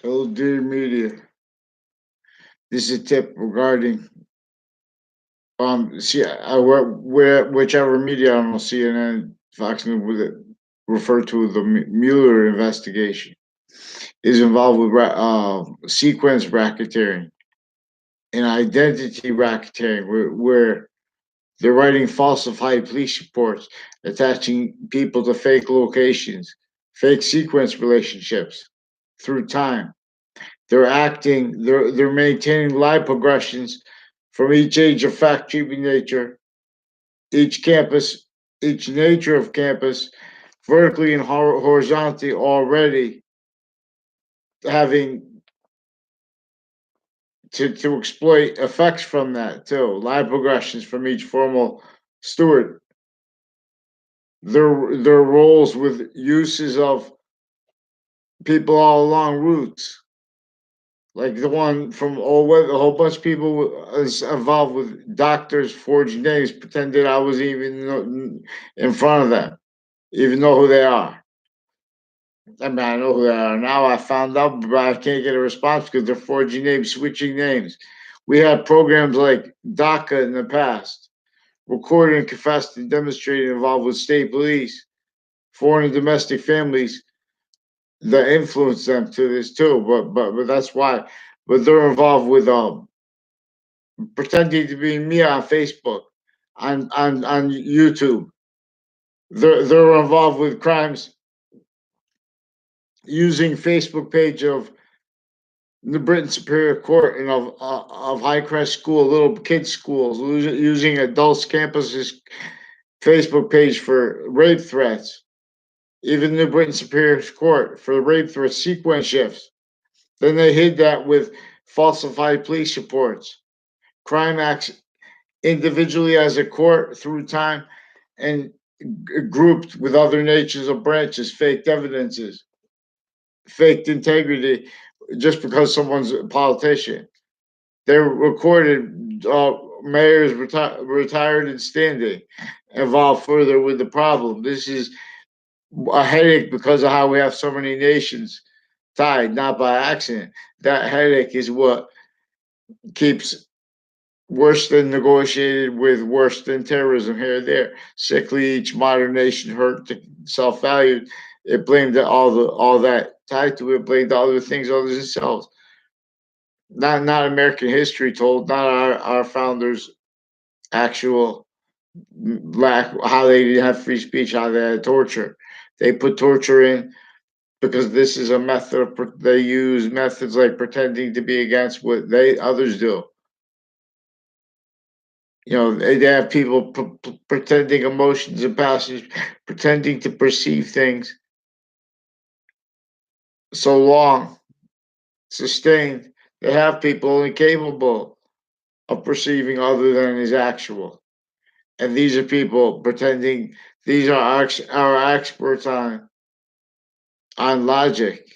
Hello, dear media. This is a tip regarding whichever media, I don't know, CNN, Fox News, with it referred to the Mueller investigation is involved with sequence racketeering and identity racketeering, where they're writing falsified police reports, attaching people to fake locations, fake sequence relationships through time. They're maintaining live progressions from each age of fact keeping nature, each campus, each nature of campus, vertically and horizontally already having to exploit effects from that too. Live progressions from each formal steward. Their roles with uses of people all along routes, like the one from a whole bunch of people is involved with doctors forging names, pretended I was even in front of them, even know who they are. I mean, I know who they are now. I found out, but I can't get a response because they're forging names, switching names. We had programs like DACA in the past, recorded and confessed and demonstrated involved with state police, foreign and domestic families that influence them to this too. But that's why. But they're involved with pretending to be me on Facebook, on YouTube. They're involved with crimes using Facebook page of the Britain Superior Court and of Highcrest School, little kids schools, using adults campuses Facebook page for rape threats. Even the Britain Superior Court for rape threats sequence shifts. Then they hid that with falsified police reports, crime acts individually as a court through time, and grouped with other natures of branches, faked evidences, faked integrity, just because someone's a politician. They're recorded mayors retired and standing, involved further with the problem. This is a headache because of how we have so many nations tied, not by accident. That headache is what keeps worse than negotiated with, worse than terrorism here and there. Sickly, each modern nation hurt to self-value. It blamed all that tied to it, blamed all the things other than themselves. Not American history told, not our founders' actual lack, how they didn't have free speech, how they had torture. They put torture in because this is a method they use methods like pretending to be against what they others do. They have people pretending emotions and passions, pretending to perceive things so long, sustained. They have people incapable of perceiving other than is actual. And these are people pretending these are our experts on logic,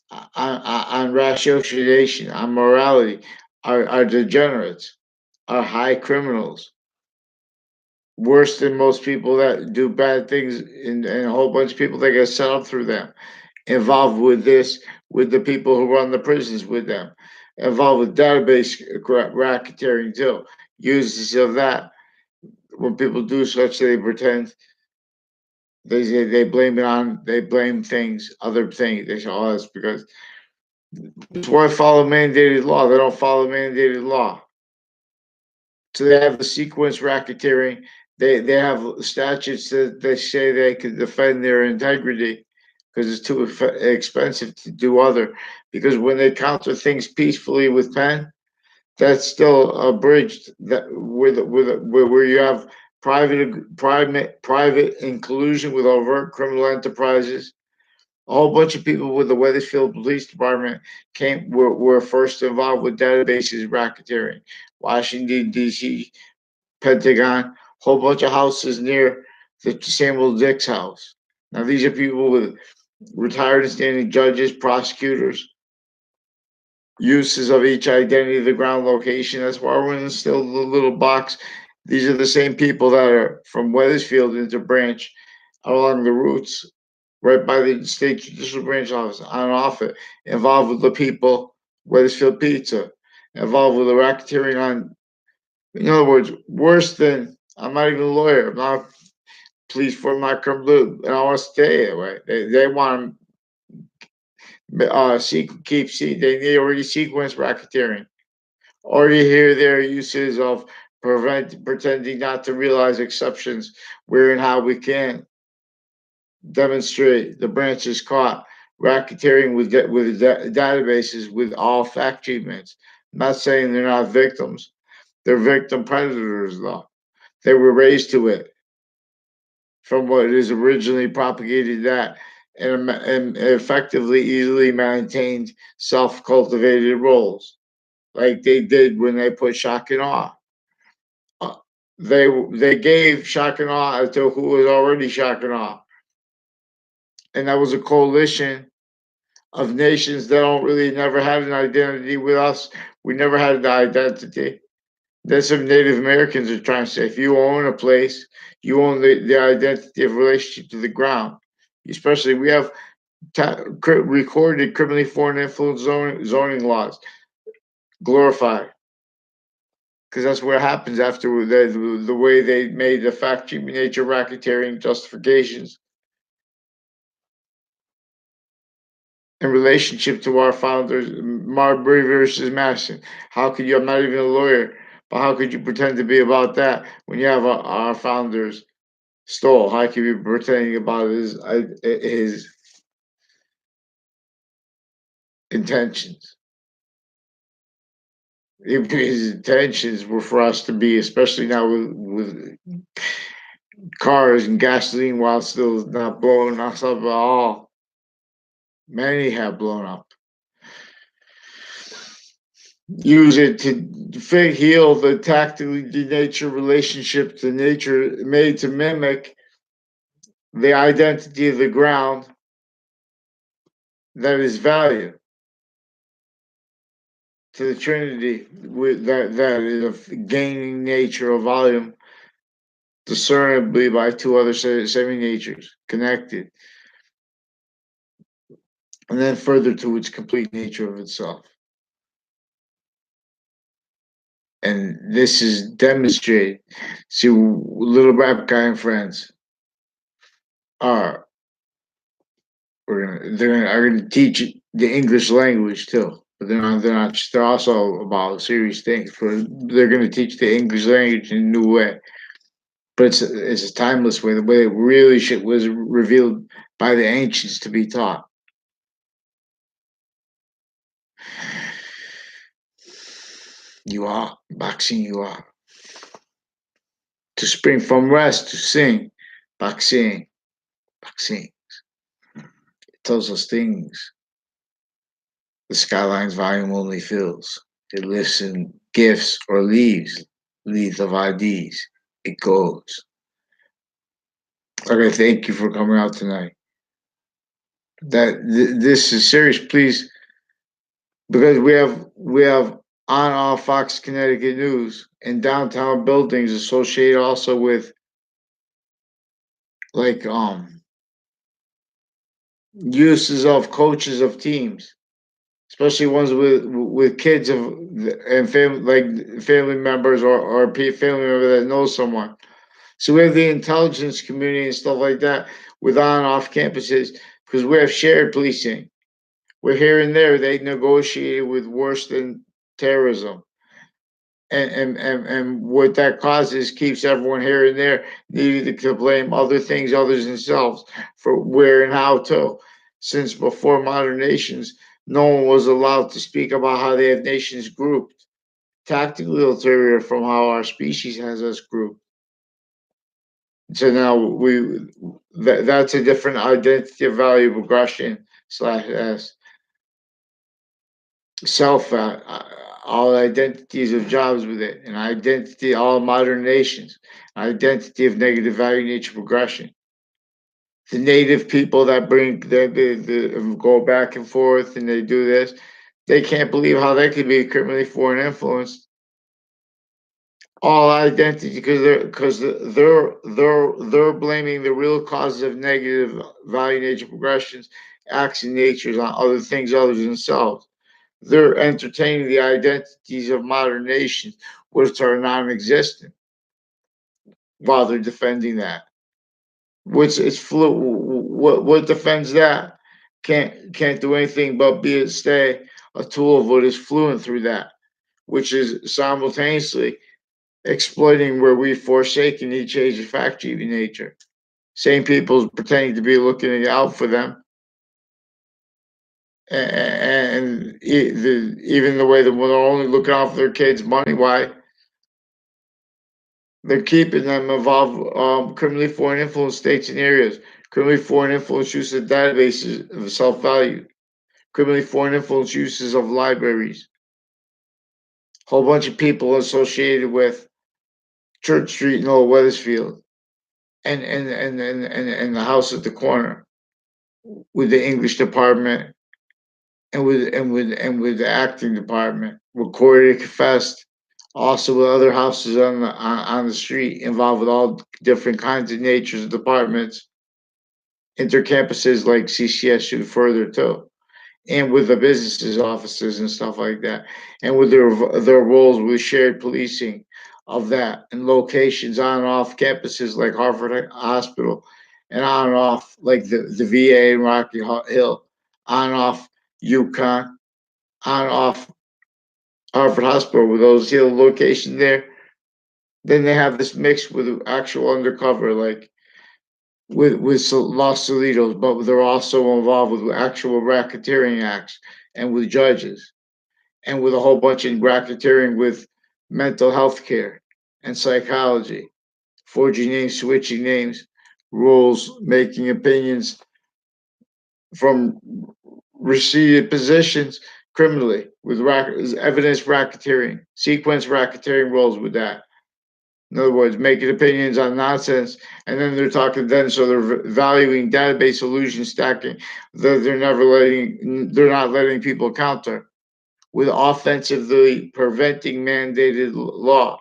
on ratiocination, on morality, are degenerates, are high criminals, worse than most people that do bad things, and a whole bunch of people that get set up through them, involved with this, with the people who run the prisons with them, involved with database racketeering too. Uses of that. When people do such, they pretend they blame it on, they blame things, other things. They say, "Oh, that's because." That's why they follow mandated law. They don't follow mandated law. So they have the sequence racketeering. They have statutes that they say they can defend their integrity because it's too expensive to do other. Because when they counter things peacefully with pen, that's still abridged. That where you have private inclusion with overt criminal enterprises. A whole bunch of people with the Wethersfield Police Department were first involved with databases racketeering. Washington D.C. Pentagon, whole bunch of houses near the Samuel Dix house. Now these are people with retired and standing judges, prosecutors, uses of each identity, the ground location. That's why we're in still the little box. These are the same people that are from Wethersfield into Branch along the routes right by the state judicial branch office on and off it, involved with the people, Wethersfield Pizza, involved with the racketeering on, in other words, worse than, I'm not even a lawyer, I'm not a police for my blue, and I want to stay that way. They want to they already sequence racketeering. Or you hear their uses of pretending not to realize exceptions where and how we can demonstrate the branches caught racketeering with databases with all fact treatments. I'm not saying they're not victims. They're victim predators, though. They were raised to it from what is originally propagated that and effectively easily maintained self-cultivated roles like they did when they put shock and awe. Uh, they gave shock and awe to who was already shock and awe, and that was a coalition of nations that don't really never had an identity with us. We never had an identity. That's what Native Americans are trying to say. If you own a place, you own the identity of relationship to the ground. Especially, we have recorded criminally foreign influence zoning laws glorified because that's what happens after the way they made the fact treatment nature racketeering justifications in relationship to our founders, Marbury versus Madison. How could you? I'm not even a lawyer, but how could you pretend to be about that when you have our founders stole? How could you be pretending about his intentions? His intentions were for us to be, especially now with cars and gasoline, while still not blowing us up at all. Many have blown up. Use it to heal the tactically denatured relationship to nature made to mimic the identity of the ground that is value to the Trinity with that is a gaining nature of volume discernibly by two other semi natures connected, and then further to its complete nature of itself. And this is demonstrated. See, Little Rap Guy and Friends are are gonna teach the English language too. But they're also about serious things. They're gonna teach the English language in a new way. But it's a timeless way, the way it really was revealed by the ancients to be taught. You are boxing, you are. To spring from rest, to sing, boxing, boxing. It tells us things the Skyline's volume only fills. It lifts in gifts or leaves of IDs. It goes. Okay, thank you for coming out tonight. This is serious, please, because we have on off Fox Connecticut News and downtown buildings associated also with like uses of coaches of teams, especially ones with kids of and family like family members or family member that knows someone. So we have the intelligence community and stuff like that with on and off campuses because we have shared policing. We're here and there. They negotiated with worse than terrorism. And what that causes keeps everyone here and there needing to blame other things other than themselves for where and how to. Since before modern nations, no one was allowed to speak about how they have nations grouped, tactically ulterior from how our species has us grouped. So now that's a different identity of value progression slash S self all identities of jobs with it, an identity all modern nations, identity of negative value nature progression. The native people that bring that go back and forth and they do this, they can't believe how they could be criminally foreign influenced all identity because they're blaming the real causes of negative value nature progressions, acts and natures on other things other than themselves. They're entertaining the identities of modern nations, which are non-existent, while they're defending that. Which is what defends that? Can't do anything but be a stay a tool of what is fluent through that, which is simultaneously exploiting where we've forsaken each age of factory nature. Same people pretending to be looking out for them, and even the way that they're only looking out for their kids' money. Why they're keeping them involved criminally foreign influence states and areas, criminally foreign influence use of databases of self-value, criminally foreign influence uses of libraries, whole bunch of people associated with Church Street and Old Weathersfield, and the house at the corner with the English department and with the acting department, recorded, confessed, also with other houses on the street involved with all different kinds of natures of departments, intercampuses like CCSU further too, and with the businesses offices and stuff like that, and with their roles with shared policing of that and locations on and off campuses like Harvard Hospital, and on and off like the VA in Rocky Hill, on and off UConn, on and off Harvard Hospital with those Hill locations there. Then they have this mix with actual undercover, like with Los Solitos, but they're also involved with actual racketeering acts and with judges and with a whole bunch of racketeering with mental health care and psychology, forging names, switching names, rules, making opinions from received positions criminally with evidence racketeering, sequence racketeering roles with that. In other words, making opinions on nonsense, and then they're talking then, so they're valuing database illusion stacking. They're not letting people counter with offensively preventing mandated law.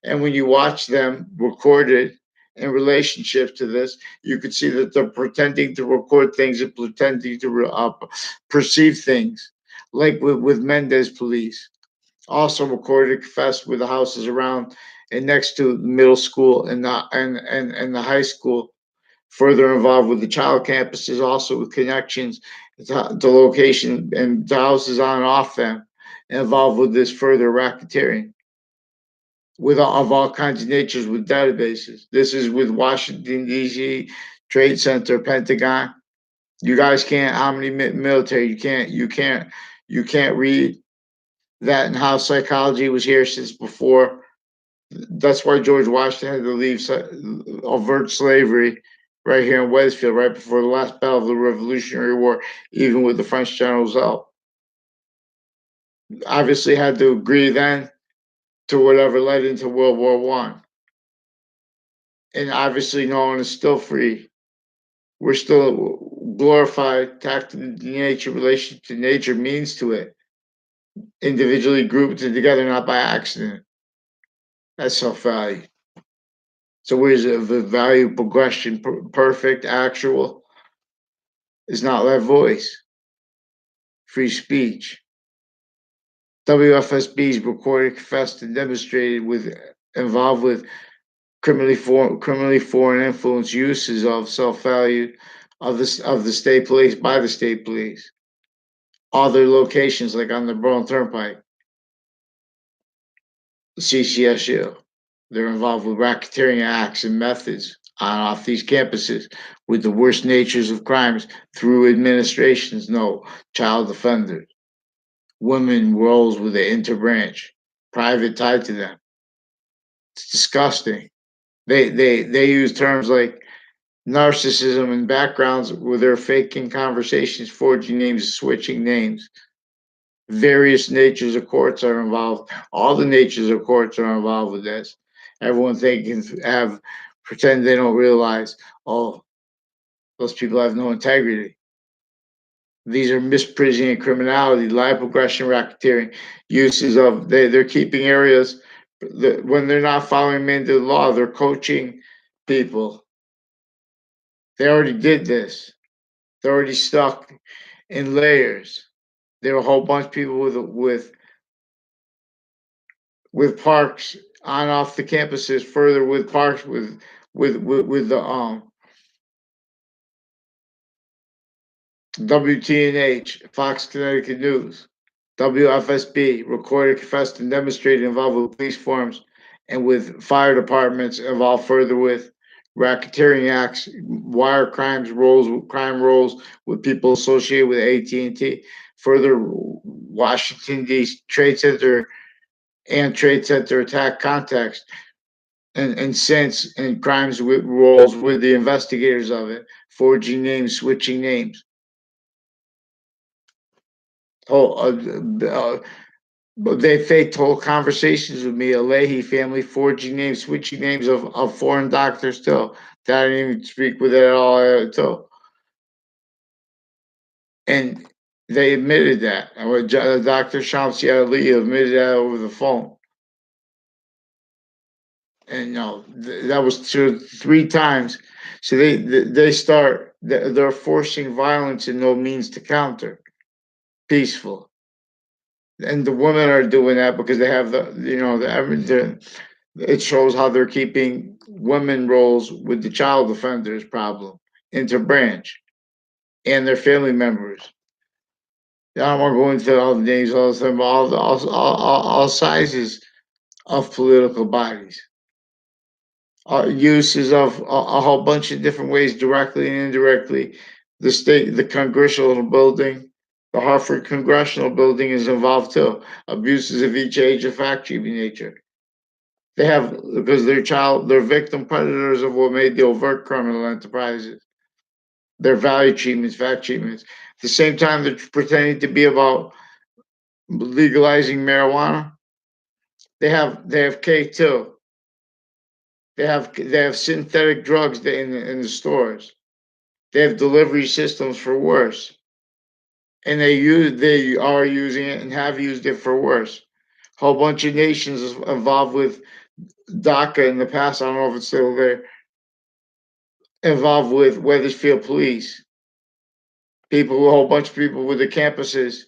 And when you watch them recorded in relationship to this, you could see that they're pretending to record things and pretending to perceive things, like with Mendez police. Also recorded, confessed with the houses around and next to the middle school and the high school. Further involved with the child campuses, also with connections to location and to houses on and off them, involved with this further racketeering with of all kinds of natures with databases. This is with Washington D.C. Trade Center, Pentagon. You guys can't. How many military? You can't read that and how psychology was here since before. That's why George Washington had to leave avert slavery right here in Westfield, right before the last battle of the Revolutionary War, even with the French general's help. Obviously, had to agree then to whatever led into World War One, and obviously, no one is still free. We're still glorified, tacked to nature, relation to nature means to it, individually grouped and together, not by accident. That's self value. So where's the value progression perfect, actual, is not that voice, free speech. WFSB's recorded, confessed, and demonstrated with involved with criminally foreign influence uses of self value of the state police by the state police. Other locations like on the Burlington Turnpike, CCSU. They're involved with racketeering acts and methods on off these campuses with the worst natures of crimes through administrations. No, child offenders, women roles with the interbranch, private tied to them. It's disgusting. They use terms like narcissism and backgrounds where they're faking conversations, forging names, switching names. Various natures of courts are involved. All the natures of courts are involved with this. Everyone thinking have pretend they don't realize, oh, those people have no integrity. These are misprising and criminality, live progression, racketeering, uses of they're keeping areas when they're not following mandated law, they're coaching people. They already did this. They're already stuck in layers. There were a whole bunch of people with parks on off the campuses, further with parks with the WTNH, Fox Connecticut News, WFSB, recorded, confessed, and demonstrated involved with police forms and with fire departments involved further with racketeering acts, wire crime rolls with people associated with AT&T, further Washington D.C. Trade Center attack context, and since and crimes with rolls with the investigators of it, forging names, switching names. Oh, they faked whole conversations with me, a Leahy family, forging names, switching names of foreign doctors too. That I didn't even speak with it at all too. And they admitted that. Dr. Shamsi Ali admitted that over the phone. And that was 3 times. So they start. They're forcing violence and no means to counter. Peaceful. And the women are doing that because they have it shows how they're keeping women roles with the child offenders problem interbranch and their family members. I don't want to go into all the names, all the time, all sizes of political bodies. Uses of a whole bunch of different ways, directly and indirectly. The congressional building, the Hartford Congressional Building is involved too. Abuses of each age of fact nature. They have because they're victim predators of what made the overt criminal enterprises. Their value treatments, fact treatments. At the same time, they're pretending to be about legalizing marijuana. They have K two. They have synthetic drugs in the stores. They have delivery systems for worse, and they are using it and have used it for worse. A whole bunch of nations is involved with DACA in the past. I don't know if it's still there. Involved with Weathersfield Police, a whole bunch of people with the campuses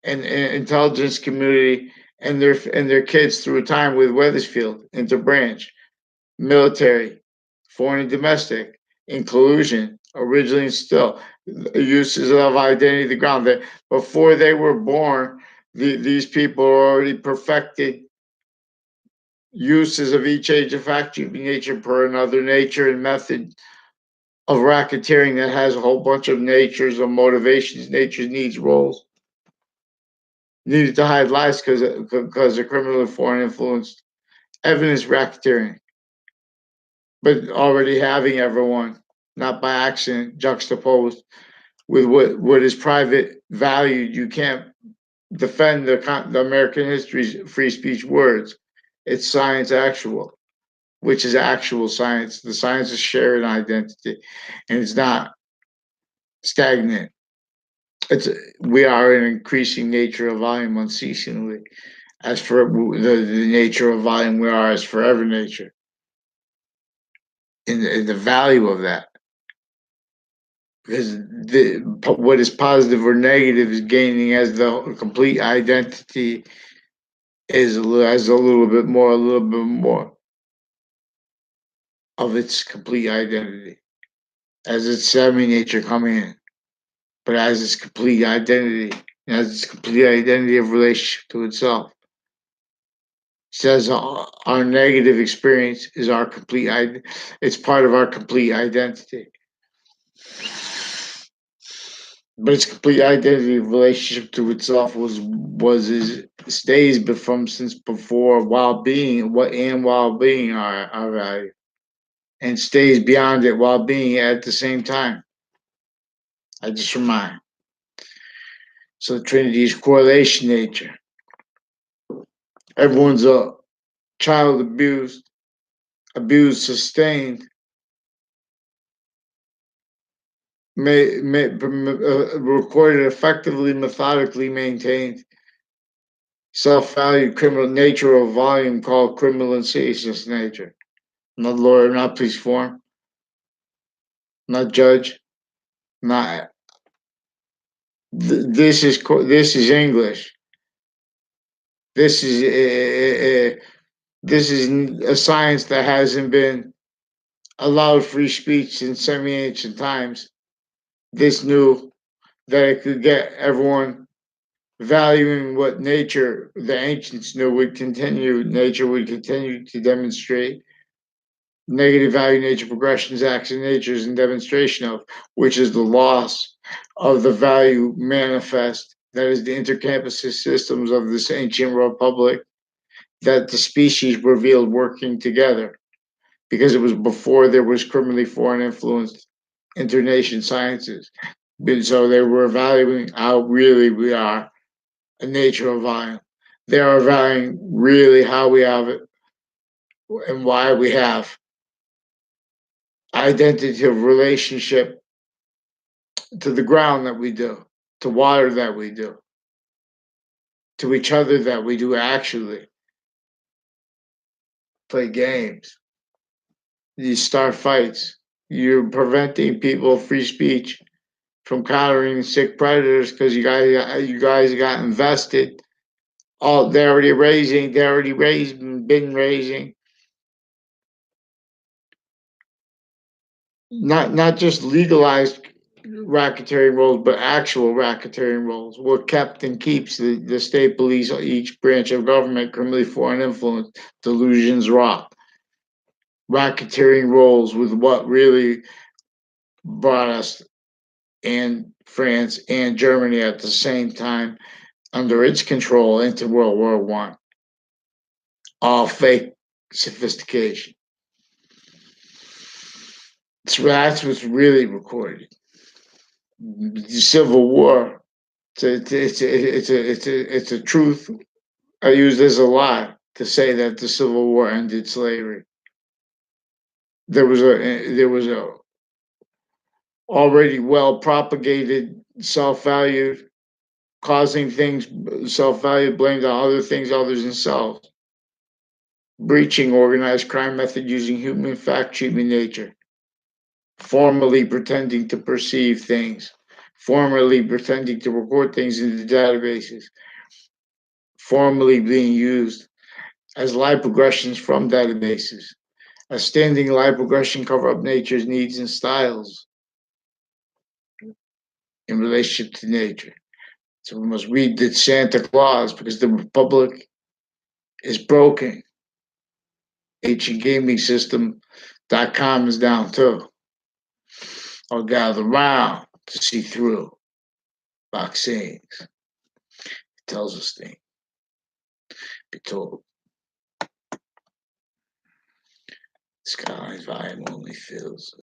and intelligence community and their kids through time with Weathersfield, interbranch, military, foreign and domestic, in collusion, originally and still, uses of identity to ground. That before they were born, these people are already perfected uses of each age of fact nature per another nature and method of racketeering that has a whole bunch of natures of motivations, nature's needs, roles. Needed to hide lies because of criminal and foreign influence. Evidence racketeering, but already having everyone, not by accident, juxtaposed with what is private valued. You can't defend the American history's free speech words. It's science actual, which is actual science. The science is shared identity, and it's not stagnant. We are an increasing nature of volume unceasingly. As for the nature of volume, we are as forever nature. In the value of that, because what is positive or negative is gaining as the complete identity as a little bit more of its complete identity, as its semi nature coming in, but as its complete identity, as its complete identity of relationship to itself. Says our negative experience is our complete it's part of our complete identity, but its complete identity relationship to itself was is stays from since before while being our value, and stays beyond it while being at the same time. I just remind. So the Trinity is correlation nature. Everyone's a child abused, sustained, recorded, effectively, methodically maintained, Self-value criminal nature of volume called criminal insidious nature. Not lawyer, not police form, not judge, not. This is English. This is this is a science that hasn't been allowed free speech since semi-ancient times. This knew that it could get everyone valuing what nature, the ancients knew would continue, nature would continue to demonstrate negative value nature progressions, acts in nature is a demonstration of, which is the loss of the value manifest, that is the intercampus systems of this ancient republic, that the species revealed working together, because it was before there was criminally foreign influenced internation sciences. And so they were valuing how really we are a nature of violence. They are valuing really how we have it and why we have identity of relationship to the ground that we do, to water that we do, to each other that we do actually play games. You start fights. You're preventing people free speech from countering sick predators because you guys got invested. Oh, they're already raised, been raising. Not just legalized racketeering roles, but actual racketeering roles. What kept and keeps the state police, each branch of government, criminally foreign influence, delusions rot. Racketeering roles with what really brought us and France and Germany at the same time under its control into World War One. All fake sophistication. So that's what's really recorded. The Civil War. It's a truth. I use this a lot to say that the Civil War ended slavery. There was a already well propagated self value, causing things self value blamed on other things other than self, breaching organized crime method using human fact treatment nature, formally pretending to perceive things, formally pretending to record things into databases, formally being used as live progressions from databases. A standing live progression cover up nature's needs and styles in relationship to nature. So we must read the Santa Claus because the Republic is broken. AncientGamingSystem.com is down too. I'll gather round to see through vaccines. It tells us things. Be told. Sky's volume only fills